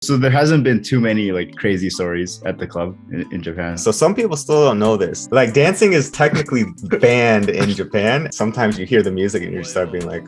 So there hasn't been too many like crazy stories at the club in Japan. So some people still don't know this. Like dancing is technically banned in Japan. Sometimes you hear the music and you start being like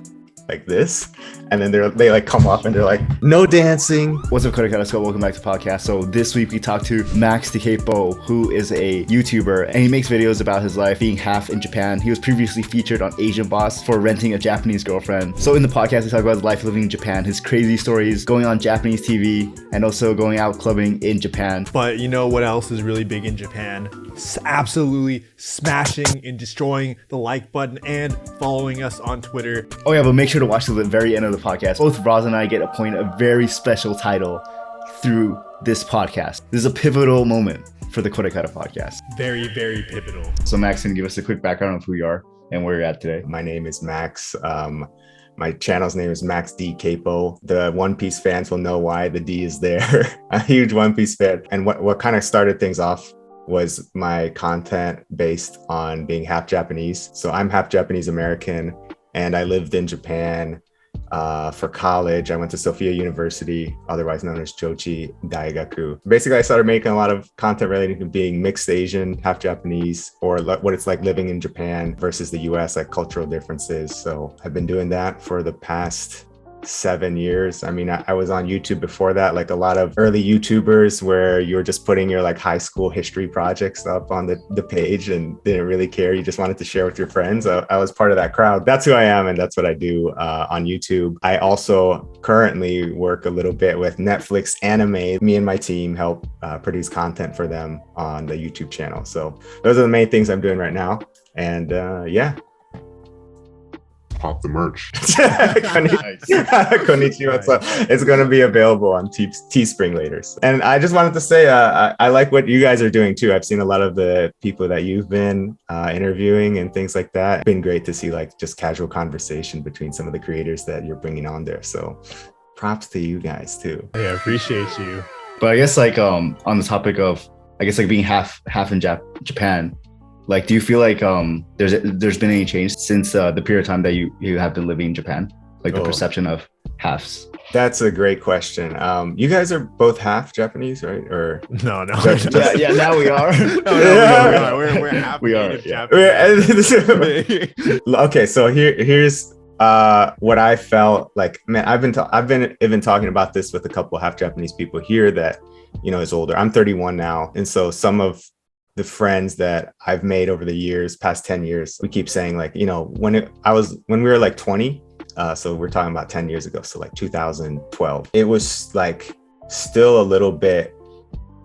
this, and then they like come up and they're like, no dancing. What's up, KoreKara? So welcome back to the podcast. So this week we talked to Max the Capo, who is a YouTuber, and he makes videos about his life being half in Japan. He was previously featured on Asian Boss for renting a Japanese girlfriend. So in the podcast we talk about his life living in Japan, his crazy stories, going on Japanese TV, and also going out clubbing in Japan. But you know what else is really big in Japan? Absolutely smashing and destroying the like button and following us on Twitter. Oh yeah, but make sure to watch to the very end of the podcast. Both Raza and I get appointed a very special title through this podcast. This is a pivotal moment for the KoreKara podcast. Very, very pivotal. So Max, can you give us a quick background of who you are and where you're at today? My name is Max. My channel's name is Max D Capo. The One Piece fans will know why the D is there. A huge One Piece fan. And what kind of started things off was my content based on being half Japanese. So I'm half Japanese American, and I lived in Japan for college. I went to Sophia University, otherwise known as Jozu'd Daigaku. Basically, I started making a lot of content relating to being mixed Asian, half Japanese, or what it's like living in Japan versus the US, like cultural differences. So I've been doing that for the past 7 years. I mean, I was on YouTube before that, like a lot of early YouTubers where you were just putting your like high school history projects up on the page and didn't really care. You just wanted to share with your friends. I was part of that crowd. That's who I am, and that's what I do on YouTube. I also currently work a little bit with Netflix Anime. Me and my team help produce content for them on the YouTube channel. So those are the main things I'm doing right now. And yeah. Pop the merch. Konnichiwa. So it's going to be available on Teespring later. And I just wanted to say, I like what you guys are doing too. I've seen a lot of the people that you've been interviewing and things like that. It's been great to see like just casual conversation between some of the creators that you're bringing on there. So props to you guys too. Yeah, appreciate you. But I guess like on the topic of, I guess like being half in Japan, like, do you feel like there's been any change since the period of time that you have been living in Japan? Like the perception of halves? That's a great question. You guys are both half Japanese, right? Or No. yeah, now we are. We're half We are, native yeah. Japanese. Okay, so here's what I felt like. Man, I've been even talking about this with a couple of half Japanese people here that is older. I'm 31 now, and so some of the friends that I've made over the years, past 10 years, we keep saying like, when we were like 20, so we're talking about 10 years ago. So like 2012, it was like still a little bit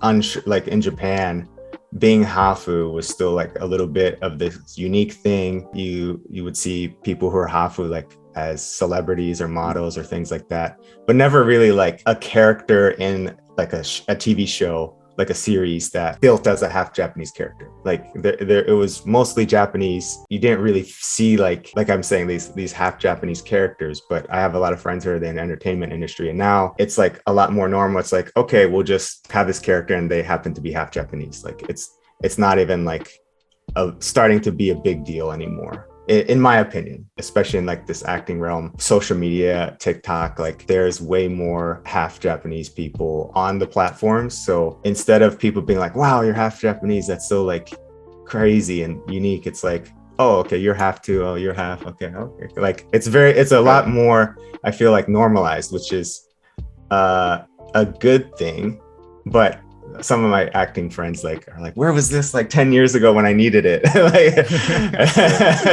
unsure, like in Japan, being Hafu was still like a little bit of this unique thing. You would see people who are Hafu like as celebrities or models or things like that, but never really like a character in like a TV show, like a series that built as a half Japanese character. Like it was mostly Japanese. You didn't really see like I'm saying these half Japanese characters, but I have a lot of friends who are in the entertainment industry, and now it's like a lot more normal. It's like, okay, we'll just have this character and they happen to be half Japanese. Like it's not even like starting to be a big deal anymore. In my opinion, especially in like this acting realm, social media, TikTok, like there's way more half Japanese people on the platforms. So instead of people being like, wow, you're half Japanese, that's so like crazy and unique. It's like, oh, okay, you're half too. Oh, you're half. Okay. Like it's a lot more, I feel like, normalized, which is a good thing. But some of my acting friends are like, where was this like 10 years ago when I needed it?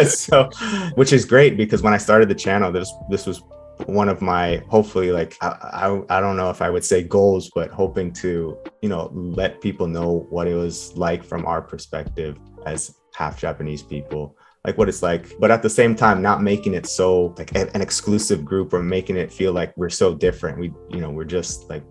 So, which is great, because when I started the channel, this was one of my, hopefully, like, I don't know if I would say goals, but hoping to, let people know what it was like from our perspective as half Japanese people, like what it's like, but at the same time, not making it so like an exclusive group or making it feel like we're so different. We're just like,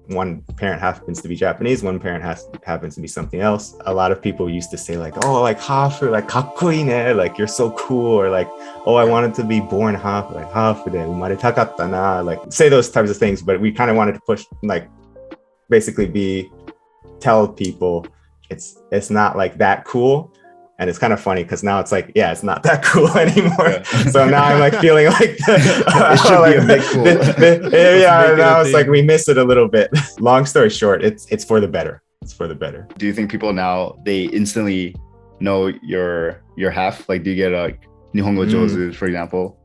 one parent happens to be Japanese, one parent happens to be something else. A lot of people used to say like, oh, like Hafu, like kakkoi ne, like you're so cool, or like, oh, I wanted to be born Hafu, like Hafu de umaretakatta na, like say those types of things. But we kind of wanted to push, like, basically tell people it's not like that cool. And it's kind of funny because now it's like, yeah, it's not that cool anymore. Yeah. So now I'm like feeling like It should be a bit cool. yeah, now it's like we miss it a little bit. Long story short, it's for the better. It's for the better. Do you think people now, they instantly know your half? Like, do you get a Nihongo Jozu'd, for example?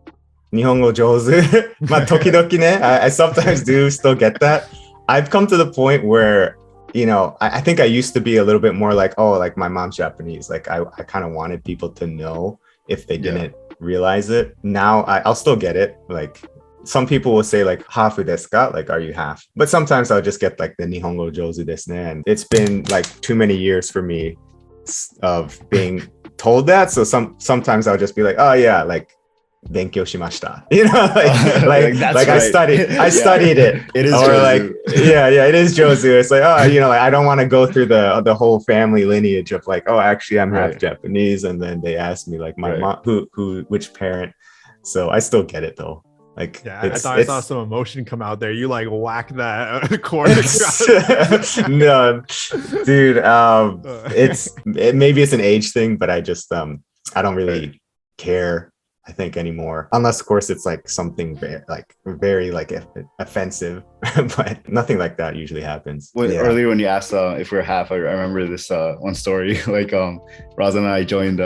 Nihongo Jozu'd. Tokidoki ne. I sometimes do still get that. I've come to the point where, you know, I think I used to be a little bit more like, oh, like my mom's Japanese. Like I kind of wanted people to know if they didn't realize it. Now I'll still get it. Like some people will say like, hafu desu ka? Like, are you half? But sometimes I'll just get like the Nihongo Jozu'd desu ne. And it's been like too many years for me of being told that. So sometimes I'll just be like, oh yeah, like, Benkyou shimashita. You know, like I studied it. It is or Jozu'd. like it is Jozu'd. It's like, oh, you know, like I don't want to go through the whole family lineage of like, oh, actually I'm half Japanese, and then they ask me like my mom which parent. So I still get it though. Like I thought I saw some emotion come out there. You like whack that chord. No, dude. Maybe it's an age thing, but I just I don't really care, I think, anymore, unless of course it's like something very offensive. But nothing like that usually happens. Earlier when you asked if we're half, I remember this one story. Like Raza and I joined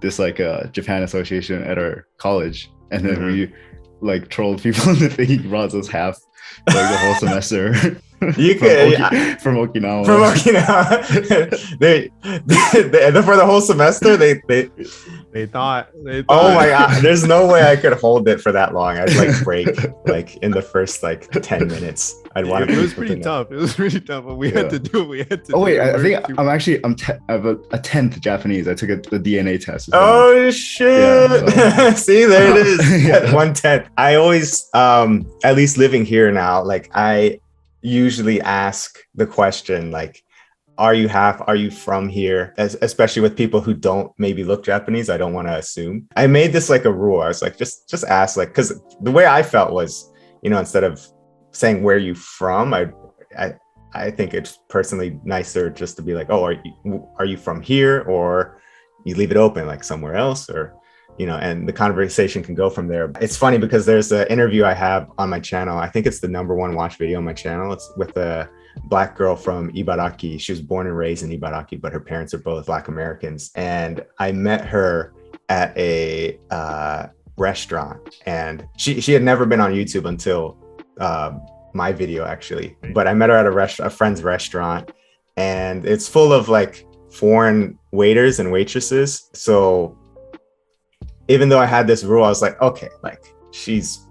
this like Japan association at our college, and then we like trolled people into thinking Raza's half like the whole semester. You could from Okinawa. From Okinawa. they for the whole semester They thought. Oh my god! There's no way I could hold it for that long. I'd like break like in the first like 10 minutes. I'd want to. It was pretty tough. It was pretty tough, but we had to do it. We had to. Oh wait, I think I'm actually I'm a 10th Japanese. I took the DNA test. Oh shit! Yeah, so. See, there it is. 1/10. I always, at least living here now, like I usually ask the question like, are you half? Are you from here? Especially with people who don't maybe look Japanese. I don't want to assume. I made this like a rule. I was like, just ask, like, because the way I felt was, you know, instead of saying where you from, I think it's personally nicer just to be like, oh, are you from here? Or you leave it open like somewhere else, or, you know, and the conversation can go from there. It's funny because there's an interview I have on my channel. I think it's the #1 watch video on my channel. It's with a Black girl from Ibaraki. She was born and raised in Ibaraki, but her parents are both Black Americans. And I met her at a restaurant, and she had never been on YouTube until my video actually. But I met her at a friend's restaurant, and it's full of like foreign waiters and waitresses. So even though I had this rule, I was like, okay, like she's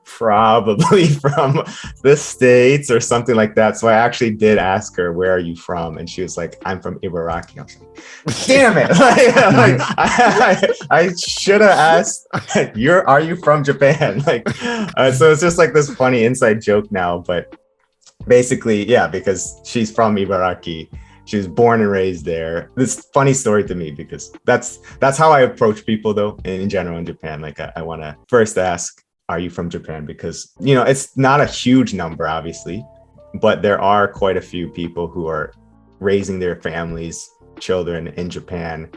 probably from the States or something like that. So I actually did ask her, where are you from? And she was like, I'm from Ibaraki. I was like, damn it. I should have asked, are you from Japan? Like, so it's just like this funny inside joke now, but basically, yeah, because she's from Ibaraki. She was born and raised there. This funny story to me, because that's how I approach people though, in general in Japan. Like I want to first ask, are you from Japan? Because, you know, it's not a huge number, obviously, but there are quite a few people who are raising their families, children in Japan,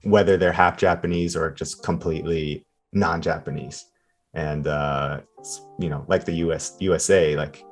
whether they're half Japanese or just completely non-Japanese. And, you know, like the USA, like,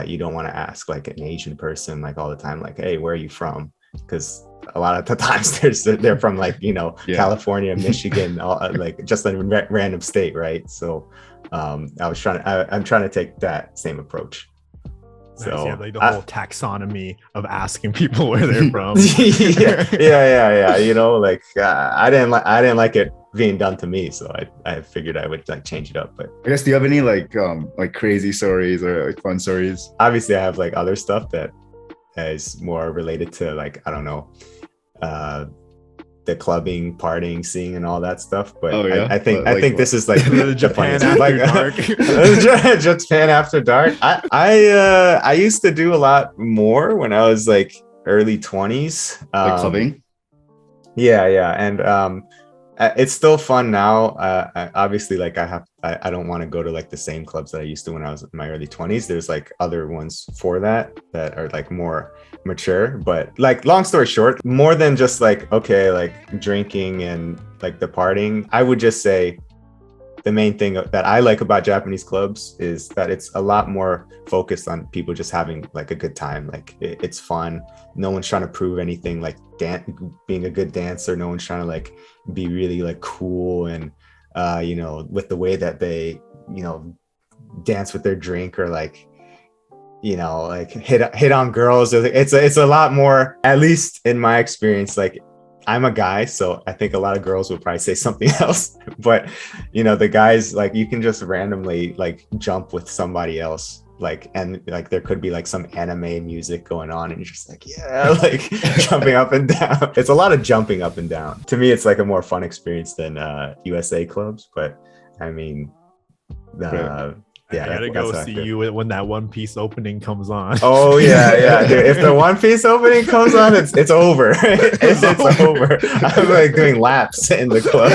you don't want to ask like an Asian person like all the time, like, hey, where are you from? Because a lot of the times they're from like, you know, California, Michigan, like just a random state, right? So I'm trying to take that same approach. Nice, so yeah, like the whole taxonomy of asking people where they're from. yeah. You know, like I didn't like it being done to me, so I figured I would like change it up. But I guess, do you have any like crazy stories or like fun stories? Obviously, I have like other stuff that is more related to like, I don't know, the clubbing, partying, seeing, and all that stuff. But I think this is like Japan after dark. Japan after dark. I used to do a lot more when I was like early 20s. Like clubbing. Yeah, and it's still fun now. Obviously, like I have I don't want to go to like the same clubs that I used to when I was in my early 20s. There's like other ones for that are like more mature. But like, long story short, more than just like, okay, like drinking and like the partying, I would just say the main thing that I like about Japanese clubs is that it's a lot more focused on people just having like a good time. Like it's fun. No one's trying to prove anything, like being a good dancer. No one's trying to like be really like cool and you know, with the way that they, you know, dance with their drink, or like, you know, like hit on girls. It's a lot more, at least in my experience. Like, I'm a guy, so I think a lot of girls would probably say something else, but you know, the guys, like, you can just randomly like jump with somebody else, like, and like there could be like some anime music going on and you're just like, yeah, like jumping up and down. It's a lot of jumping up and down. To me, it's like a more fun experience than USA clubs, but I mean, yeah, I gotta go see you when that One Piece opening comes on. Oh yeah, dude. If the One Piece opening comes on, it's over. It's over. I'm like doing laps in the club,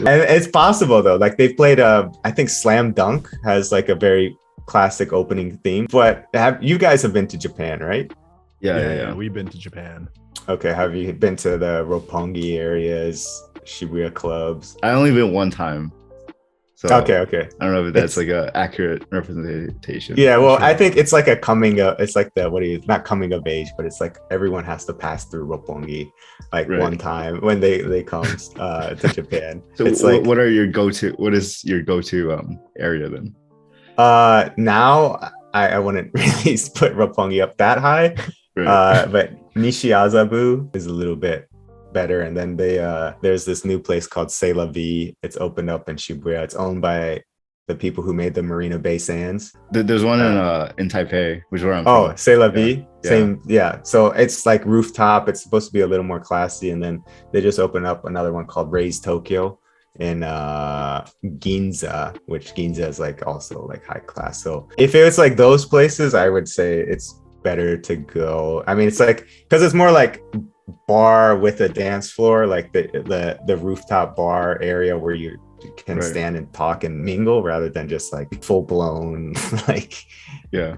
and it's possible though. Like they've played, I think Slam Dunk has like a very classic opening theme. But you guys have been to Japan, right? Yeah. We've been to Japan. Okay, have you been to the Roppongi areas, Shibuya clubs? I only been one time. So okay. I don't know if that's like an accurate representation. Yeah, well, I think it's like a it's like not coming of age, but it's like everyone has to pass through Roppongi like one time when they come to Japan. So it's like, what is your go-to area then? Now I wouldn't really put Roppongi up that high. Right. But Nishiazabu is a little bit better, and then there's this new place called C'est La Vie. It's opened up in Shibuya. It's owned by the people who made the Marina Bay Sands. There's one in Taipei, which is where I'm from. C'est La Vie. Yeah. Same, yeah. So it's like rooftop. It's supposed to be a little more classy, and then they just opened up another one called Raise Tokyo in Ginza, which Ginza is like also like high class. So if it was like those places, I would say it's better to go. I mean, it's like, because it's more like bar with a dance floor, like the rooftop bar area where you can stand and talk and mingle, rather than just like full blown like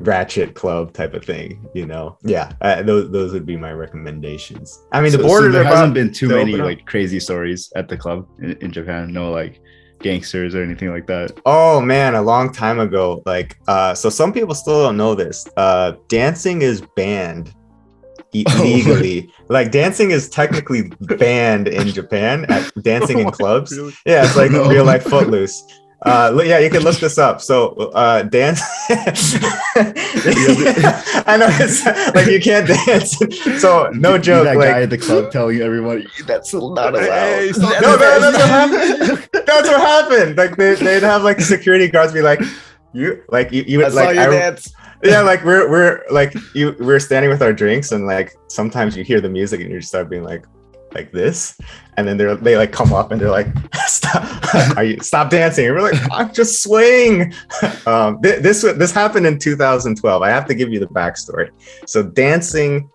ratchet club type of thing, you know. Those would be my recommendations. I mean, the border, there hasn't been too many like crazy stories at the club in Japan. No like gangsters or anything like that. Oh man, a long time ago, like so some people still don't know this, dancing is banned legally. Like dancing is technically banned in Japan at dancing in clubs. Really? Yeah, it's like real life Footloose. Yeah, you can look this up. So dance I know, it's like you can't dance. So no joke, that like guy at the club telling everyone that's not allowed. Hey, no, that's what happened. That's what happened. Like they'd have like security guards be like, you would like dance. Yeah, like we're standing with our drinks, and like sometimes you hear the music and you start being like this, and then they like come up and they're like, stop dancing, and we're like, I'm just swaying. This happened in 2012. I have to give you the backstory. So dancing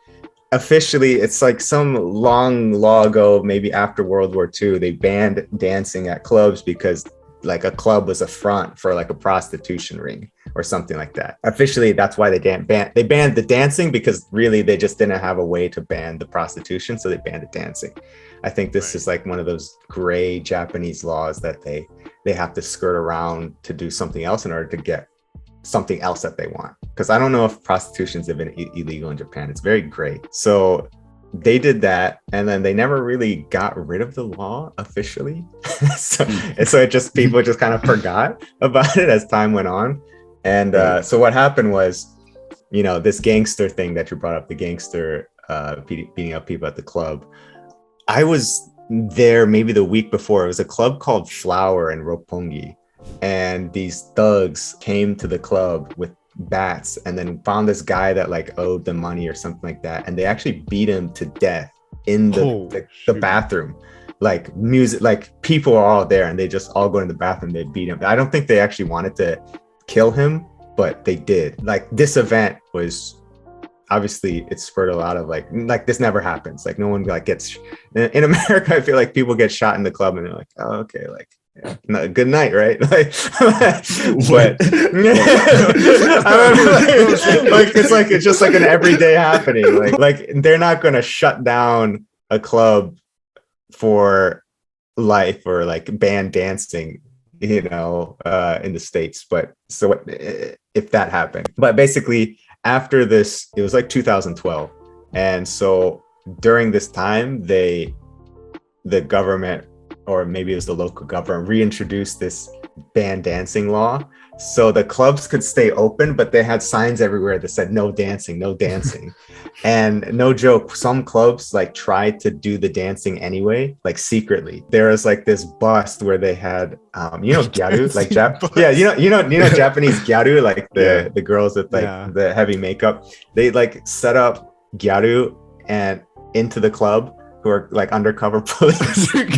officially, it's like some long law ago, maybe after World War II, they banned dancing at clubs because like a club was a front for like a prostitution ring or something like that. Officially, that's why they banned the dancing, because really they just didn't have a way to ban the prostitution, so they banned the dancing. I think this is like one of those gray Japanese laws that they have to skirt around to do something else in order to get something else that they want. Because I don't know if prostitution's even illegal in Japan. It's very gray. So they did that, and then they never really got rid of the law officially. so it just, people just kind of forgot about it as time went on. And so what happened was, you know, this gangster thing that you brought up, the gangster beating up people at the club. I was there maybe the week before. It was a club called Flower in Roppongi, and these thugs came to the club with bats and then found this guy that like owed them money or something like that, and they actually beat him to death in the bathroom. Like music, like people are all there and they just all go in the bathroom, they beat him. I don't think they actually wanted to kill him, but they did. Like this event was obviously, it spurred a lot of like this never happens. Like no one like gets in America. I feel like people get shot in the club and they're like, oh, okay, like good night, right? Like, but it's just like an everyday happening. Like they're not gonna shut down a club for life or like ban dancing, in the States. But so if that happened, but basically after this, it was like 2012, and so during this time, the government, or maybe it was the local government, reintroduced this ban dancing law. So the clubs could stay open, but they had signs everywhere that said no dancing, no dancing. And no joke, some clubs like tried to do the dancing anyway, like secretly. There was like this bust where they had gyaru, like Japanese gyaru, like the girls with like the heavy makeup. They like set up gyaru and into the club, who are like undercover police, and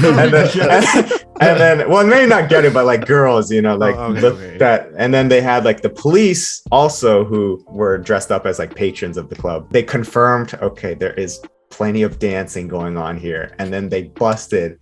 then well, maybe not get it, but like girls, that. And then they had like the police also, who were dressed up as like patrons of the club. They confirmed, okay, there is plenty of dancing going on here, and then they busted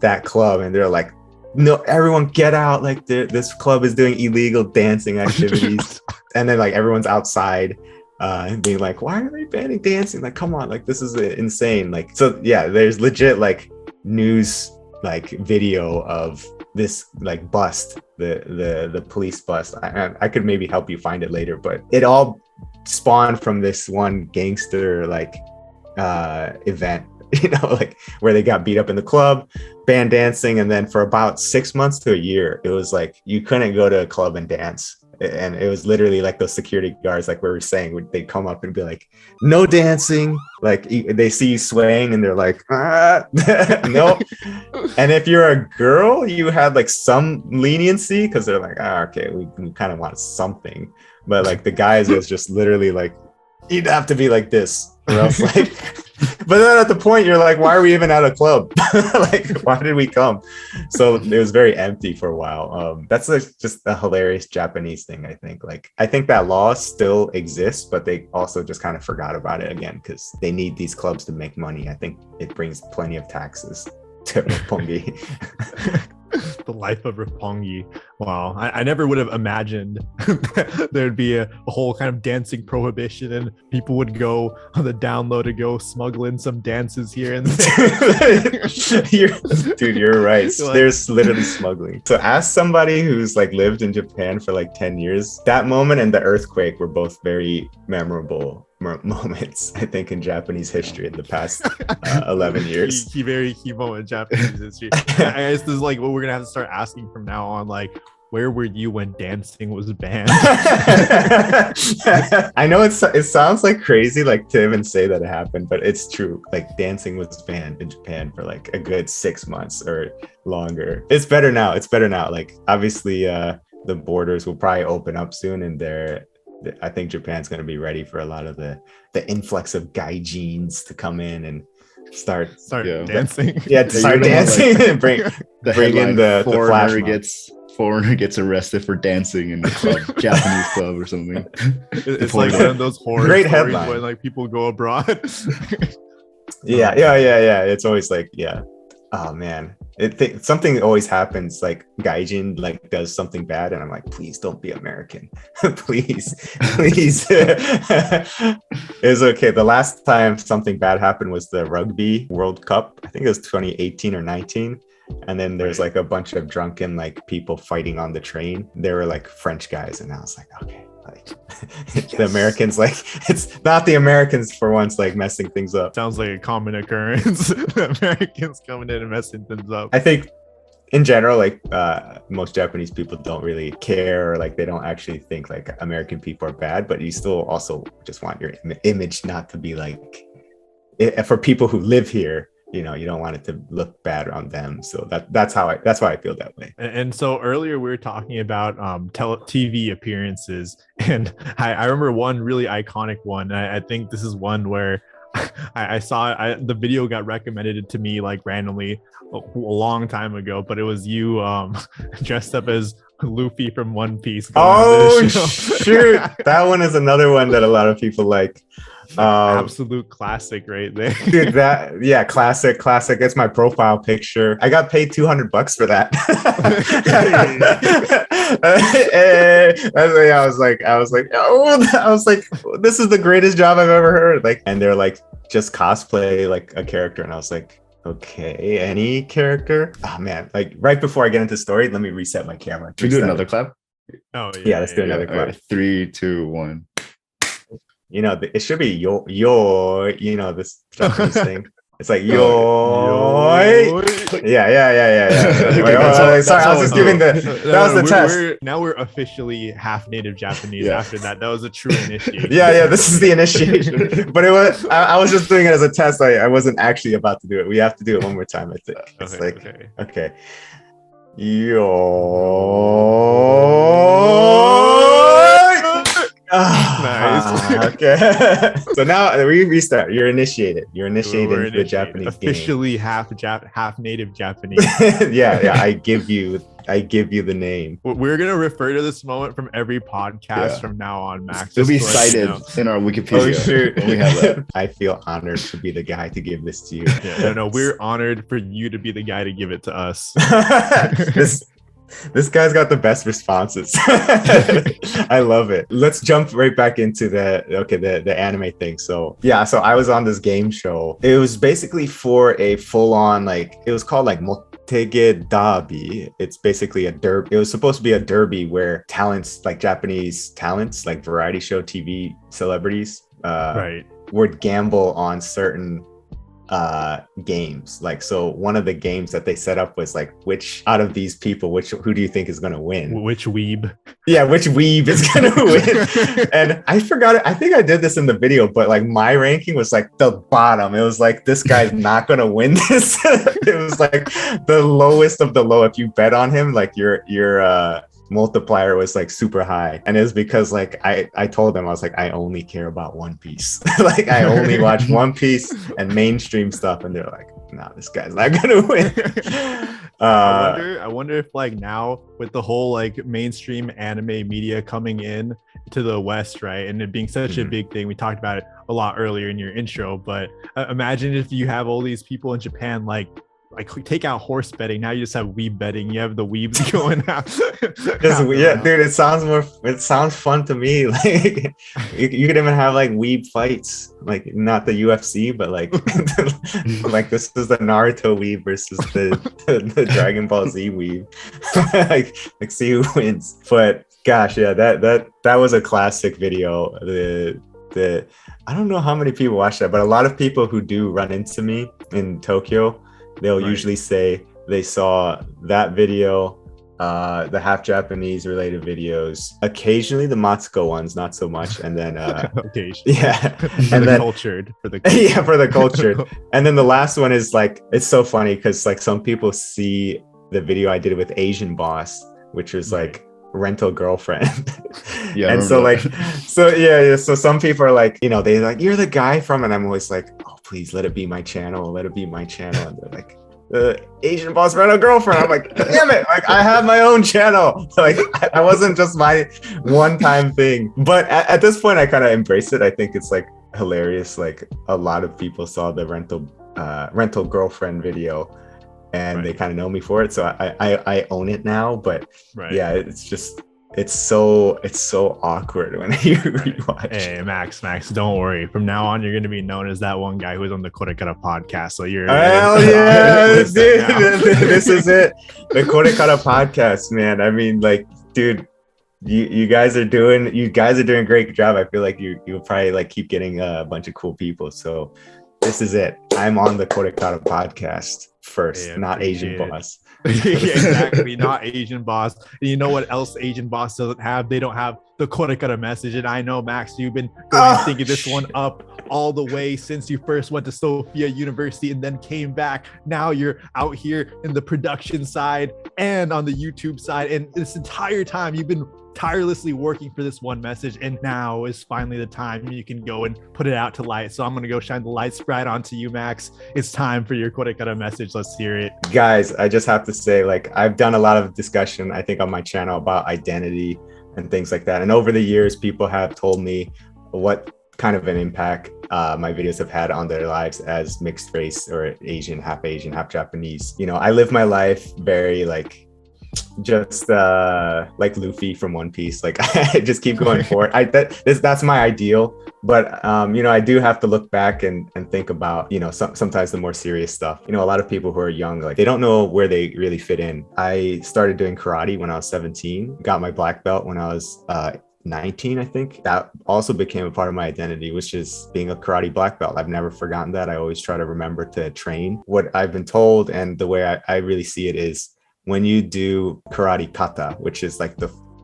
that club, and they're like, no, everyone get out! Like this club is doing illegal dancing activities, and then like everyone's outside. And being like, why are they banning dancing? Like, come on, like this is insane. Like, so yeah, there's legit like news like video of this like bust, the police bust. I could maybe help you find it later, but it all spawned from this one gangster like event, like where they got beat up in the club, banned dancing, and then for about 6 months to a year, it was like you couldn't go to a club and dance. And it was literally like those security guards, like we were saying, they'd come up and be like, no dancing. Like they see you swaying and they're like, no. And if you're a girl, you had like some leniency because they're like, okay, we kind of want something. But like the guys, it was just literally like, you'd have to be like this or else like, but then at the point you're like, why are we even at a club? Like, why did we come? So it was very empty for a while. That's like just a hilarious Japanese thing, I think. Like, I think that law still exists, but they also just kind of forgot about it again because they need these clubs to make money. I think it brings plenty of taxes to Roppongi. The life of Roppongi. Wow, I never would have imagined there'd be a whole kind of dancing prohibition and people would go on the down low to go smuggle in some dances here and there. Dude, you're right. There's literally smuggling. So as somebody who's like lived in Japan for like 10 years, that moment and the earthquake were both very memorable moments, I think, in Japanese history in the past 11 years. Very key moment in Japanese history. I guess this is like what we're gonna have to start asking from now on, like, where were you when dancing was banned? I know it sounds like crazy, like to even say that it happened, but it's true. Like dancing was banned in Japan for like a good 6 months or longer. It's better now. Like obviously the borders will probably open up soon, and I think Japan's going to be ready for a lot of the influx of gaijins to come in and start dancing. Start dancing and bring in the flash mob. Foreigner gets arrested for dancing in the club, Japanese club or something. It's like one of those horror great stories headline when like people go abroad. Yeah. It's always like, oh man, something always happens. Like gaijin like does something bad, and I'm like, please don't be American, please. It's okay. The last time something bad happened was the Rugby World Cup. I think it was 2018 or 19. And then there's like a bunch of drunken like people fighting on the train. They were like French guys, and I was like, okay, like the Americans, like it's not the Americans for once like messing things up. Sounds like a common occurrence. The Americans coming in and messing things up. I think in general, like most Japanese people don't really care, or like they don't actually think like American people are bad, but you still also just want your image not to be like, for people who live here, you don't want it to look bad on them. So that's why I feel that way. And so earlier we were talking about TV appearances, and I remember one really iconic one. I think this is one where I saw the video got recommended to me like randomly a long time ago, but it was you dressed up as Luffy from One Piece. Oh shoot, that one is another one that a lot of people like. Absolute classic right there. Dude, classic. It's my profile picture. I got paid $200 for that. I was like, this is the greatest job I've ever heard. Like, and they're like, just cosplay like a character, and I was like, okay, any character. Oh man, like right before I get into the story, let me reset my camera. Should we do another clap? Oh Yeah, let's do another clap. Right, 3, 2, 1. You know, it should be yo, you know, this Japanese thing. It's like yo. Yeah. Sorry, I was just giving that was the test. Now we're officially half native Japanese. After that was a true initiation. Yeah, this is the initiation. But it was I was just doing it as a test. I wasn't actually about to do it. We have to do it one more time, I think. It's okay. Nice. Okay. So now we restart. You're initiated. You're initiated into the Japanese officially game. half native Japanese. yeah. I give you the name. We're gonna refer to this moment from every podcast from now on, Max. It'll be cited in our Wikipedia. Oh, sure. We have that. I feel honored to be the guy to give this to you. No, we're honored for you to be the guy to give it to us. This guy's got the best responses. I love it. Let's jump right back into the anime thing. So I was on this game show. It was basically for a full-on, like, it was called like Motege Derby. It's basically a derby. It was supposed to be a derby where talents, like Japanese talents, like variety show TV celebrities, would gamble on certain games. Like, so one of the games that they set up was like, which out of these people, who do you think is going to win? Which weeb? Yeah, which weeb is going to win? And I forgot it. I think I did this in the video, but like my ranking was like the bottom. It was like, this guy's not going to win this. It was like the lowest of the low. If you bet on him, like your multiplier was like super high, and it was because like I told them, I was like, I only care about One Piece. Like, I only watch One Piece and mainstream stuff, and they're like, nah, this guy's not gonna win. I wonder if like now with the whole like mainstream anime media coming in to the West, right, and it being such a big thing, we talked about it a lot earlier in your intro, but imagine if you have all these people in Japan, like take out horse betting, now you just have weeb betting. You have the weebs going out. Dude, it sounds fun to me. Like, you could even have like weeb fights, like not the UFC, but like like this is the Naruto weeb versus the Dragon Ball Z weeb. like see who wins. But gosh, yeah, that was a classic video. The I don't know how many people watch that, but a lot of people who do run into me in Tokyo, they'll usually say they saw that video, the half Japanese related videos, occasionally the Matsuko ones, not so much, and then occasionally, and then cultured for the cultured. And then the last one is like, it's so funny because like some people see the video I did with Asian Boss, which was like rental girlfriend. And so some people are like, you know, they're like, you're the guy from, and I'm always like, oh, please let it be my channel, and they're like, Asian Boss rental girlfriend. I'm like, damn it, like I have my own channel. Like I wasn't just my one-time thing. But at this point I kind of embrace it. I think it's like hilarious. Like a lot of people saw the rental girlfriend video, and they kind of know me for it, so I own it now. But yeah, it's so awkward when you rewatch. Hey, Max, don't worry. From now on, you're going to be known as that one guy who was on the KoreKara podcast. So you're hell yeah, dude. This is it, the KoreKara podcast, man. I mean, like, dude, you guys are doing a great job. I feel like you'll probably like keep getting a bunch of cool people. So this is it. I'm on the KoreKara podcast first, not Asian Boss. Exactly, not Asian Boss. And you know what else Asian Boss doesn't have? They don't have the KoreKara message. And I know, Max, you've been thinking this one up all the way since you first went to Sophia University and then came back. Now you're out here in the production side and on the YouTube side, and this entire time you've been tirelessly working for this one message, and now is finally the time you can go and put it out to light. So I'm gonna go shine the light sprite onto you, Max. It's time for your KoreKara message. Let's hear it. Guys, I just have to say, like, I've done a lot of discussion, I think, on my channel about identity and things like that, and over the years people have told me what kind of an impact my videos have had on their lives as mixed race or Asian, half Japanese. You know, I live my life very like just like Luffy from One Piece. Like I just keep going forward. That's my ideal. But you know, I do have to look back and think about, you know, sometimes the more serious stuff. You know, a lot of people who are young, like they don't know where they really fit in. I started doing karate when I was 17, got my black belt when I was 19, I think. That also became a part of my identity, which is being a karate black belt. I've never forgotten that. I always try to remember to train. What I've been told and the way I really see it is when you do karate kata, which is like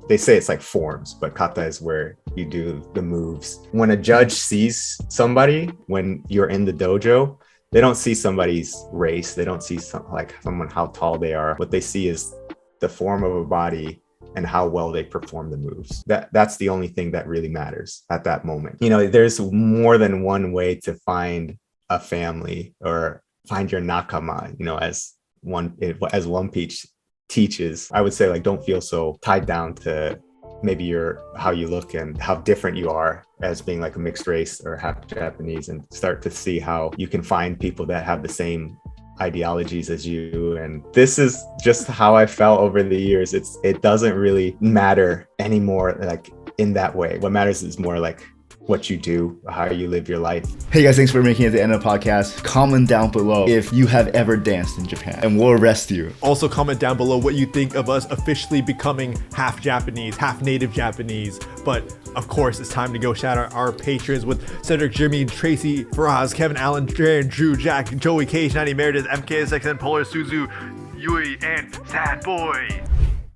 they say it's like forms, but kata is where you do the moves. When a judge sees somebody, when you're in the dojo, they don't see somebody's race. They don't see someone how tall they are. What they see is the form of a body and how well they perform the moves. That's the only thing that really matters at that moment. You know, there's more than one way to find a family or find your nakama, you know, as One Piece teaches. I would say, like, don't feel so tied down to maybe how you look and how different you are as being like a mixed race or half Japanese, and start to see how you can find people that have the same ideologies as you. And this is just how I felt over the years. It doesn't really matter anymore, like in that way. What matters is more like what you do, how you live your life. Hey guys, thanks for making it to the end of the podcast. Comment down below if you have ever danced in Japan, and we'll arrest you. Also comment down below what you think of us officially becoming half Japanese, half native Japanese. But of course, it's time to go shout out our patrons with Cedric, Jimmy, Tracy, Faraz, Kevin, Allen, Darren, Drew, Jack, Joey, Cage, 90, Meredith, MKSXN, Polar, Suzu, Yui, and Sad Boy.